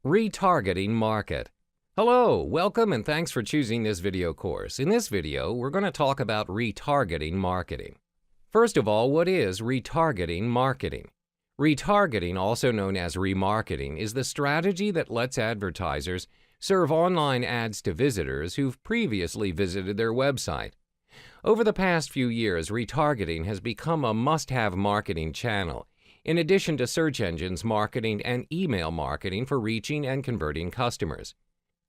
Retargeting Market. Hello, welcome and thanks for choosing this video course. In this video, we're going to talk about retargeting marketing. First of all, what is retargeting marketing? Retargeting, also known as remarketing, is the strategy that lets advertisers serve online ads to visitors who've previously visited their website. Over the past few years, retargeting has become a must-have marketing channel, in addition to search engines marketing and email marketing for reaching and converting customers.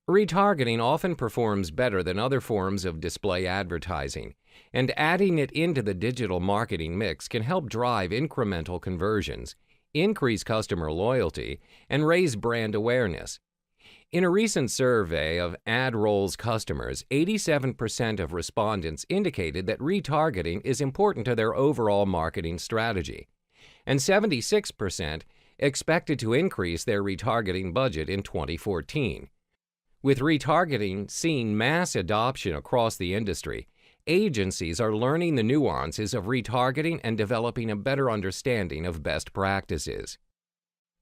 Retargeting often performs better than other forms of display advertising, and adding it into the digital marketing mix can help drive incremental conversions, increase customer loyalty, and raise brand awareness. In a recent survey of AdRoll's customers, 87% of respondents indicated that retargeting is important to their overall marketing strategy, and 76% expected to increase their retargeting budget in 2014. With retargeting seeing mass adoption across the industry, agencies are learning the nuances of retargeting and developing a better understanding of best practices.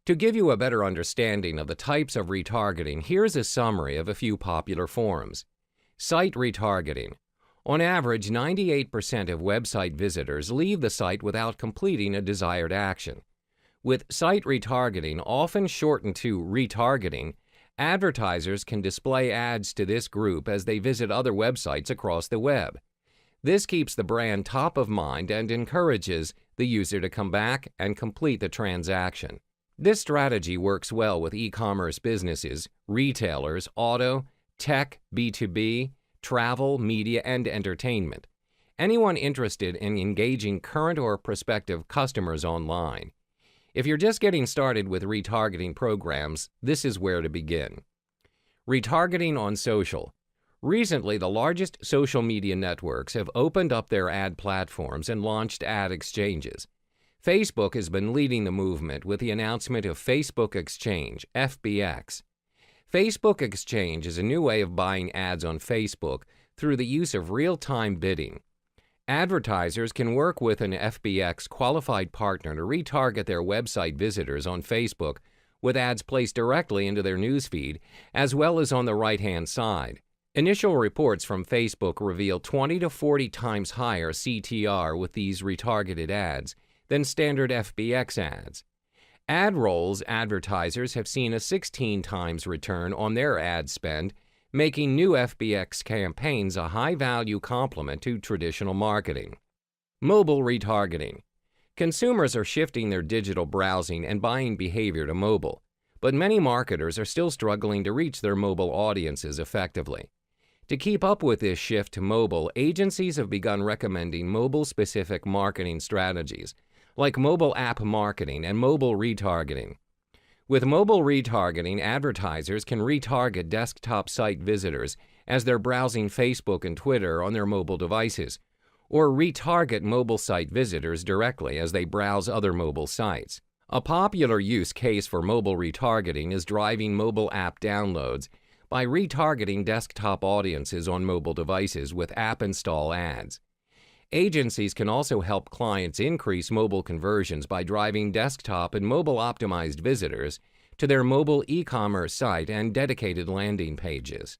To give you a better understanding of the types of retargeting, here's a summary of a few popular forms. Site retargeting. On average, 98% of website visitors leave the site without completing a desired action. With site retargeting, often shortened to retargeting, advertisers can display ads to this group as they visit other websites across the web. This keeps the brand top of mind and encourages the user to come back and complete the transaction. This strategy works well with e-commerce businesses, retailers, auto, tech, B2B, travel, media, and entertainment. Anyone interested in engaging current or prospective customers online. If you're just getting started with retargeting programs, this is where to begin. Retargeting on social. Recently, the largest social media networks have opened up their ad platforms and launched ad exchanges. Facebook has been leading the movement with the announcement of Facebook Exchange, FBX. Facebook Exchange is a new way of buying ads on Facebook through the use of real-time bidding. Advertisers can work with an FBX qualified partner to retarget their website visitors on Facebook with ads placed directly into their newsfeed, as well as on the right-hand side. Initial reports from Facebook reveal 20 to 40 times higher CTR with these retargeted ads than standard FBX ads. AdRoll's advertisers have seen a 16 times return on their ad spend, making new FBX campaigns a high-value complement to traditional marketing. Mobile retargeting. Consumers are shifting their digital browsing and buying behavior to mobile, but many marketers are still struggling to reach their mobile audiences effectively. To keep up with this shift to mobile, agencies have begun recommending mobile-specific marketing strategies, like mobile app marketing and mobile retargeting. With mobile retargeting, advertisers can retarget desktop site visitors as they're browsing Facebook and Twitter on their mobile devices, or retarget mobile site visitors directly as they browse other mobile sites. A popular use case for mobile retargeting is driving mobile app downloads by retargeting desktop audiences on mobile devices with app install ads. Agencies can also help clients increase mobile conversions by driving desktop and mobile-optimized visitors to their mobile e-commerce site and dedicated landing pages.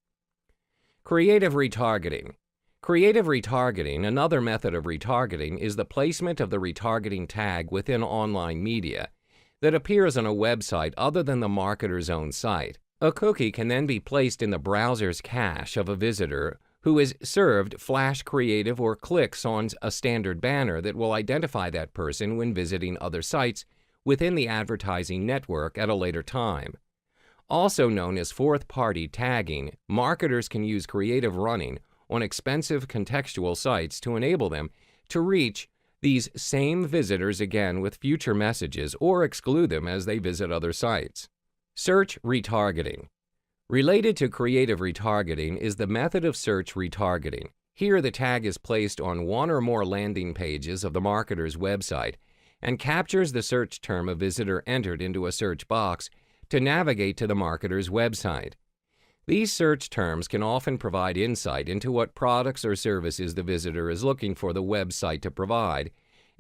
Creative retargeting. Creative retargeting, another method of retargeting, is the placement of the retargeting tag within online media that appears on a website other than the marketer's own site. A cookie can then be placed in the browser's cache of a visitor who is served flash creative or clicks on a standard banner that will identify that person when visiting other sites within the advertising network at a later time. Also known as fourth-party tagging, marketers can use creative running on expensive contextual sites to enable them to reach these same visitors again with future messages or exclude them as they visit other sites. Search retargeting. Related to creative retargeting is the method of search retargeting. Here, the tag is placed on one or more landing pages of the marketer's website and captures the search term a visitor entered into a search box to navigate to the marketer's website. These search terms can often provide insight into what products or services the visitor is looking for the website to provide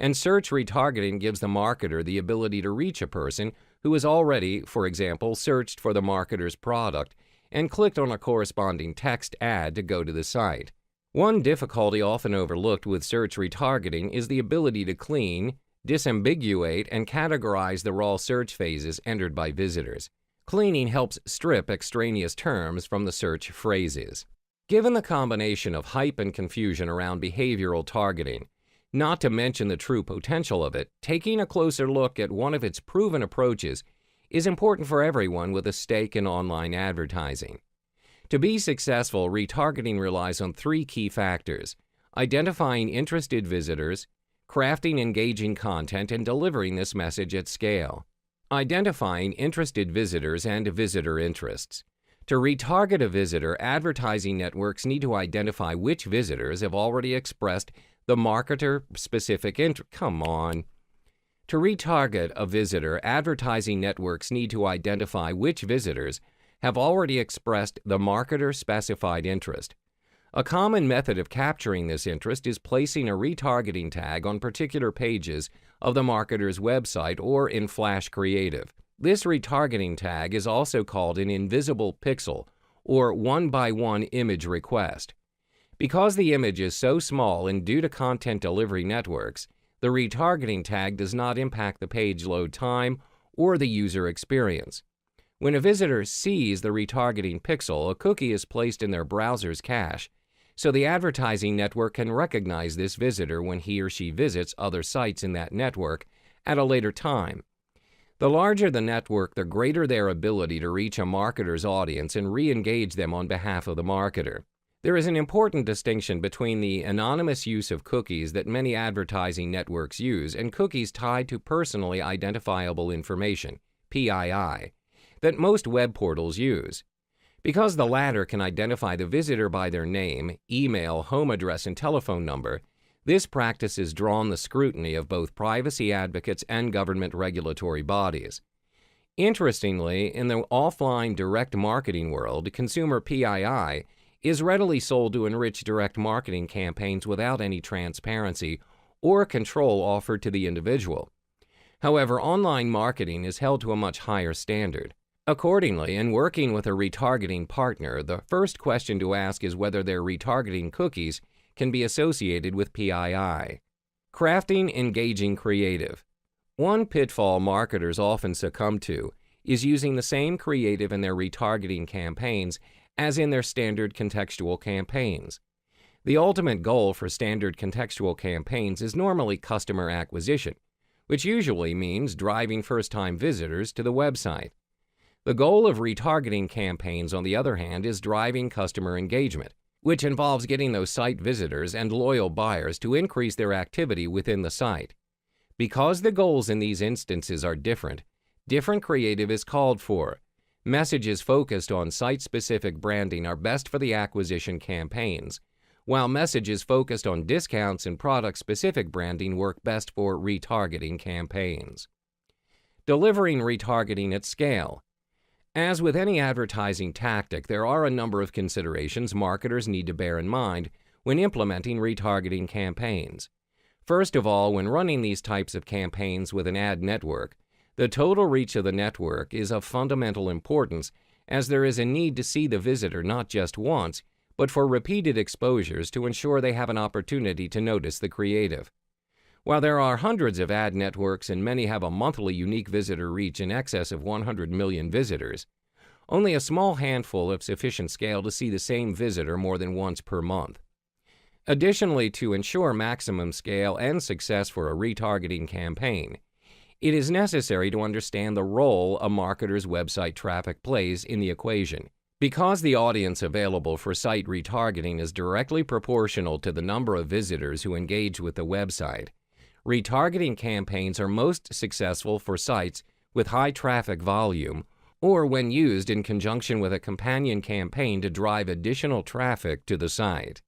And search retargeting gives the marketer the ability to reach a person who has already, for example, searched for the marketer's product and clicked on a corresponding text ad to go to the site. One difficulty often overlooked with search retargeting is the ability to clean, disambiguate, and categorize the raw search phases entered by visitors. Cleaning helps strip extraneous terms from the search phrases. Given the combination of hype and confusion around behavioral targeting, not to mention the true potential of it, taking a closer look at one of its proven approaches is important for everyone with a stake in online advertising. To be successful, retargeting relies on three key factors: identifying interested visitors, crafting engaging content, and delivering this message at scale. Identifying interested visitors and visitor interests. To retarget a visitor, advertising networks need to identify which visitors have already expressed the marketer-specific interest. To retarget a visitor, advertising networks need to identify which visitors have already expressed the marketer-specified interest. A common method of capturing this interest is placing a retargeting tag on particular pages of the marketer's website or in flash creative. This retargeting tag is also called an invisible pixel or one-by-one image request. Because the image is so small and due to content delivery networks, the retargeting tag does not impact the page load time or the user experience. When a visitor sees the retargeting pixel, a cookie is placed in their browser's cache, so the advertising network can recognize this visitor when he or she visits other sites in that network at a later time. The larger the network, the greater their ability to reach a marketer's audience and re-engage them on behalf of the marketer. There is an important distinction between the anonymous use of cookies that many advertising networks use and cookies tied to personally identifiable information, PII, that most web portals use. Because the latter can identify the visitor by their name, email, home address, and telephone number, this practice has drawn the scrutiny of both privacy advocates and government regulatory bodies. Interestingly, in the offline direct marketing world, consumer PII is readily sold to enrich direct marketing campaigns without any transparency or control offered to the individual. However, online marketing is held to a much higher standard. Accordingly, in working with a retargeting partner, the first question to ask is whether their retargeting cookies can be associated with PII. Crafting engaging creative. One pitfall marketers often succumb to is using the same creative in their retargeting campaigns as in their standard contextual campaigns. The ultimate goal for standard contextual campaigns is normally customer acquisition, which usually means driving first-time visitors to the website. The goal of retargeting campaigns, on the other hand, is driving customer engagement, which involves getting those site visitors and loyal buyers to increase their activity within the site. Because the goals in these instances are different creative is called for. Messages focused on site-specific branding are best for the acquisition campaigns, while messages focused on discounts and product-specific branding work best for retargeting campaigns. Delivering retargeting at scale. As with any advertising tactic, there are a number of considerations marketers need to bear in mind when implementing retargeting campaigns. First of all, when running these types of campaigns with an ad network, the total reach of the network is of fundamental importance, as there is a need to see the visitor not just once, but for repeated exposures to ensure they have an opportunity to notice the creative. While there are hundreds of ad networks and many have a monthly unique visitor reach in excess of 100 million visitors, only a small handful have sufficient scale to see the same visitor more than once per month. Additionally, to ensure maximum scale and success for a retargeting campaign, it is necessary to understand the role a marketer's website traffic plays in the equation. Because the audience available for site retargeting is directly proportional to the number of visitors who engage with the website, retargeting campaigns are most successful for sites with high traffic volume or when used in conjunction with a companion campaign to drive additional traffic to the site.